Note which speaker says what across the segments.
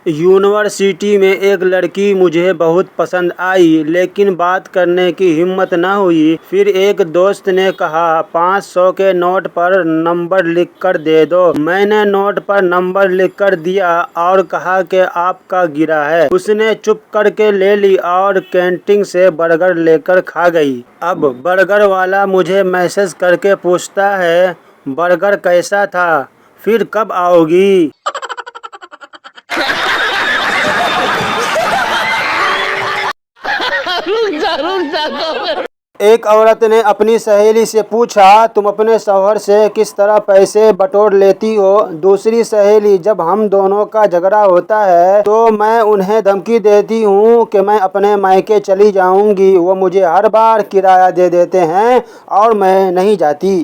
Speaker 1: University میں ایک لڑکی مجھے بہت پسند آئی لیکن بات کرنے کی ہمت نہ ہوئی۔ پھر ایک دوست نے کہا 500 کے نوٹ پر نمبر لکھ کر دے دو۔ میں نے نوٹ پر نمبر لکھ کر دیا اور کہا کہ آپ کا گرا ہے۔ اس نے چپ کر کے لے لی اور کینٹین سے برگر لے کر کھا گئی۔ اب برگر والا مجھے میسج کر کے پوچھتا ہے برگر کیسا تھا، پھر کب آؤ گی؟ ایک عورت نے اپنی سہیلی سے پوچھا تم اپنے شوہر سے کس طرح پیسے بٹور لیتی ہو؟ دوسری سہیلی جب ہم دونوں کا جھگڑا ہوتا ہے تو میں انہیں دھمکی دیتی ہوں کہ میں اپنے مائکے چلی جاؤں گی، وہ مجھے ہر بار کرایہ دے دیتے ہیں اور میں نہیں جاتی۔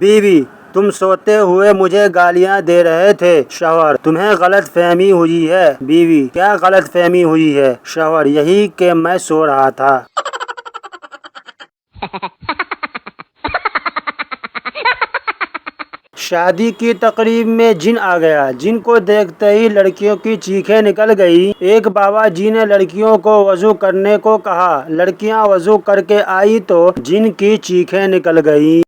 Speaker 1: بیوی تم سوتے ہوئے مجھے گالیاں دے رہے تھے۔ شوہر تمہیں غلط فہمی ہوئی ہے۔ بیوی کیا غلط فہمی ہوئی ہے؟ شوہر یہی کہ میں سو رہا تھا۔ شادی کی تقریب میں جن آ گیا، جن کو دیکھتے ہی لڑکیوں کی چیخیں نکل گئی۔ ایک بابا جی نے لڑکیوں کو وضو کرنے کو کہا، لڑکیاں وضو کر کے آئی تو جن کی چیخیں نکل گئی۔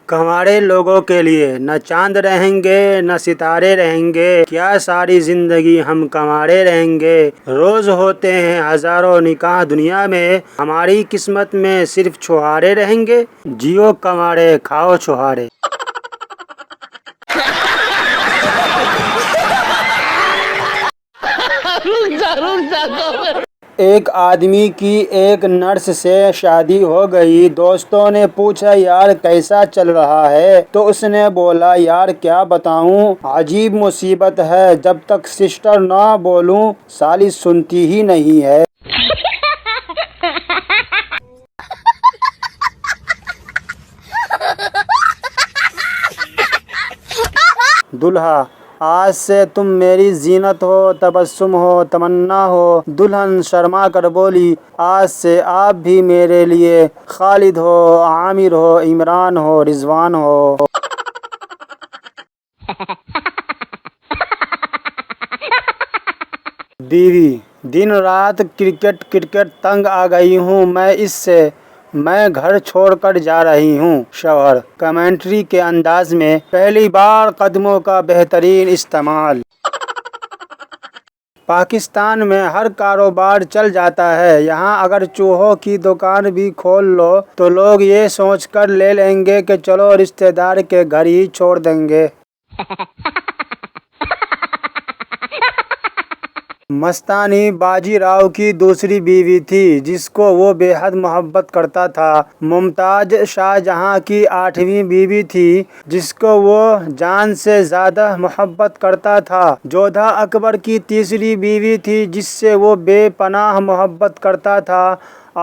Speaker 1: کنوارے لوگوں کے لیے نہ چاند رہیں گے نہ ستارے رہیں گے، کیا ساری زندگی ہم کنوارے رہیں گے؟ روز ہوتے ہیں ہزاروں نکاح دنیا میں، ہماری قسمت میں صرف چھوہارے رہیں گے۔ جیو کنوارے کھاؤ چھوہارے۔ ایک آدمی کی ایک نرس سے شادی ہو گئی۔ دوستوں نے پوچھا یار کیسا چل رہا ہے؟ تو اس نے بولا یار کیا بتاؤں، عجیب مصیبت ہے، جب تک سسٹر نہ بولوں سالی سنتی ہی نہیں ہے۔ دلہا آج سے تم میری زینت ہو، تبسم ہو، تمنا ہو۔ دلہن شرما کر بولی آج سے آپ بھی میرے لیے خالد ہو، عامر ہو، عمران ہو، رضوان ہو۔ بیوی دن رات کرکٹ تنگ آ گئی ہوں میں اس سے، میں گھر چھوڑ کر جا رہی ہوں۔ شوہر کمنٹری کے انداز میں پہلی بار قدموں کا بہترین استعمال۔ پاکستان میں ہر کاروبار چل جاتا ہے، یہاں اگر چوہوں کی دکان بھی کھول لو تو لوگ یہ سوچ کر لے لیں گے کہ چلو رشتہ دار کے گھر ہی چھوڑ دیں گے۔ مستانی باجی راؤ کی دوسری بیوی تھی جس کو وہ بے حد محبت کرتا تھا۔ ممتاز شاہ جہاں کی 8ویں بیوی تھی جس کو وہ جان سے زیادہ محبت کرتا تھا۔ جودھا اکبر کی تیسری بیوی تھی جس سے وہ بے پناہ محبت کرتا تھا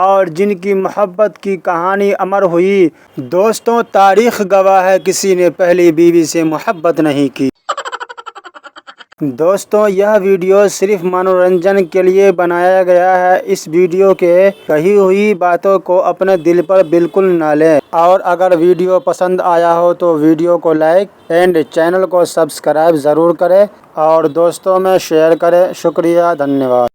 Speaker 1: اور جن کی محبت کی کہانی امر ہوئی۔ دوستوں تاریخ گواہ ہے کسی نے پہلی بیوی سے محبت نہیں کی۔ دوستوں یہ ویڈیو صرف منورنجن کے لیے بنایا گیا ہے، اس ویڈیو کے کہی ہوئی باتوں کو اپنے دل پر بالکل نہ لیں، اور اگر ویڈیو پسند آیا ہو تو ویڈیو کو لائک اینڈ چینل کو سبسکرائب ضرور کریں اور دوستوں میں شیئر کریں۔ شکریہ، دھنیہ واد۔